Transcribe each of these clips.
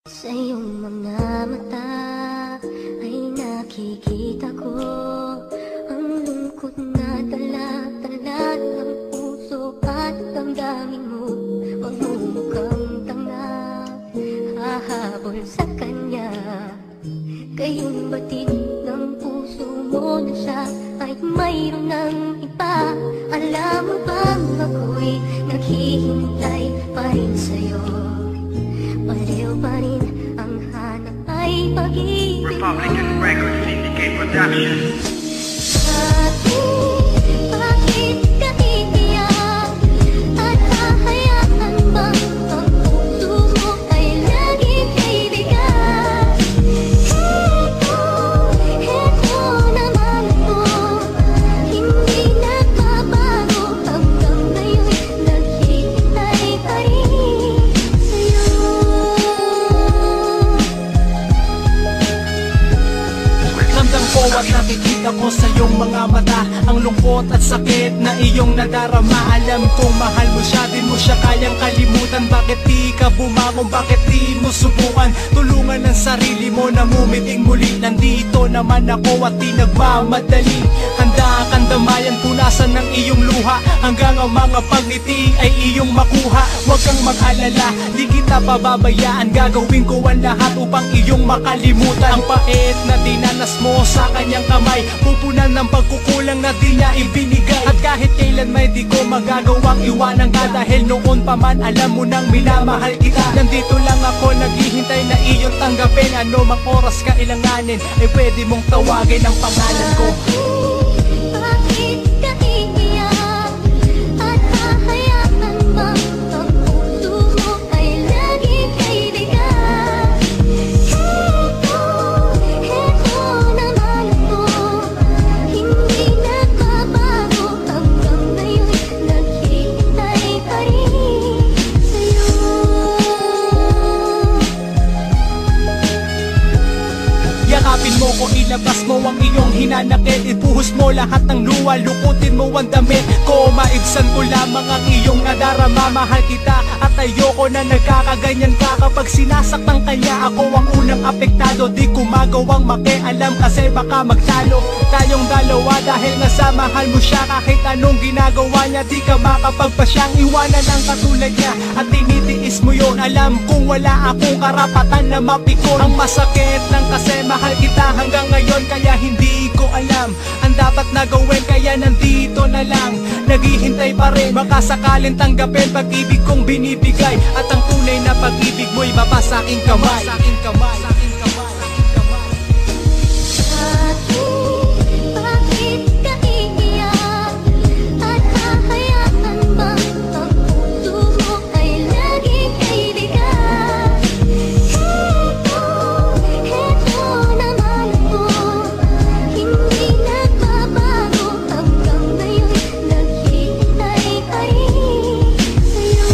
Sa iyong mga mata ay nakikita ko ang lungkot na talat-talat ng puso at damdamin mo. Huwag mo mukhang tanga, hahabol sa kanya. Kayong batid ng puso mo na siya ay mayroon ng iba. Alam mo bang ako'y naghihintay pa rin sa'yo? Pareho pa rin ang hanap ay pag-ibig mo. Republican Records Syndicate Production. Bakit ka iiyak? At hahayaan bang ang puso mo ay laging kaibigan? Heto naman ako, hindi nagbabago. Hanggang ngayon naghihintay pa rin sa'yo. Ramdam ko at nakikita ko sa iyong mga mata ang lungkot at sakit na iyong nadarama. Alam kong mahal mo siya, di mo siya kayang kalimutan. Bakit di ka bumangon, bakit di mo subukan tulungan ang sarili mo na mumiting muli? Nandito naman ako at di nagmamadali. Handa kang damayan, punasan ng iyong luha hanggang ang mga pagngiti ay iyong makuha. Huwag kang mag-alala, di kita pababayaan. Gagawin ko ang lahat upang iyong makalimutan ang pait na dinanas mo sa kanyang kamay. Pupunan ng pagkukulang na di niya ibinigay. At kahit kailan may di ko magagawang iwanan ka, dahil noon pa man alam mo nang minamahal kita. Nandito lang ako naghihintay na iyong tanggapin. Ano mang oras ka ilanganin ay pwede mong tawagin ang pangalan ko. Bakit ka iiyak? At hahayaan bang ang puso mo ay laging kaibigan? Heto naman ako, hindi nagbabago. Hanggang ngayon naghihintay pa rin sa'yo. Yakapin mo ko, ilabas mo ang iyong hinanakit. Ibuhos mo lahat ng luha, lukutin mo ang damit ko. Maibsan ko lamang ang iyong nadarama. Mahal kita at ayoko na nagkakaganyan ka. Kapag sinasaktan kanya, ako ang unang apektado. Di ko magawang makialam kasi baka magtalo tayong dalawa, dahil nga sa mahal mo siya. Kahit anong ginagawa niya, di ka makapagpasyang iwanan ang katulad niya. At tinitiis mo yon, alam kong wala akong karapatan na mapikon. Ang masakit lang kasi mahal kita hanggang ngayon, kaya hindi ko alam ang dapat na gawin. Kaya nandito na lang, naghihintay pa rin. Baka sakalin tanggapin pag-ibig kong binibigay. At ang tunay na pag-ibig mo'y mabasa aking kamay. Bakit ka iiyak? At hahayaan bang ang puso mo ay laging kaibigan? Heto naman ako, hindi nagbabago. Hanggang ngayon naghihintay pa rin sa'yo.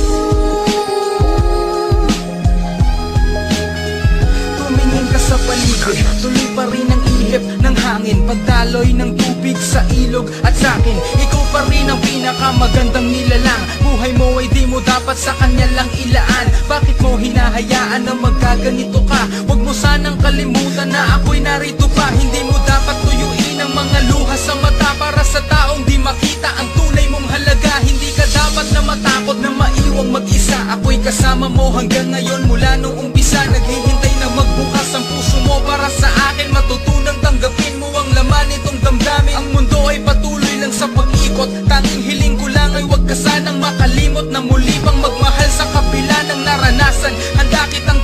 Tumingin ka sa paligid, tuloy pa rin ang ihip ng hangin, pagdaloy ng tubig sa ilog. At sa'kin, ikaw pa rin ang pinakamagandang nilalang. Buhay mo ay di mo dapat sa kanya lang ilaan. Bakit mo hinahayaan na magkaganito ka? Huwag mo sanang kalimutan na ako'y narito pa. Hindi mo dapat tuyuin ang mga luha sa mata para sa taong di makita ang tunay mong halaga. Hindi ka dapat na matakot na maiwang mag-isa. Ako'y kasama mo hanggang ngayon mula nung umpisa. Naghihintay na magbukas ang puso mo para sa akin. Matutunang tanggapin mo ang laman nitong damdamin. Ang mundo ay patuloy lang sa pag-ikot. Tanging hiling ko lang ay huwag ka sanang makalimot na muli pang magmahal sa kabila ng naranasan. Handa kitang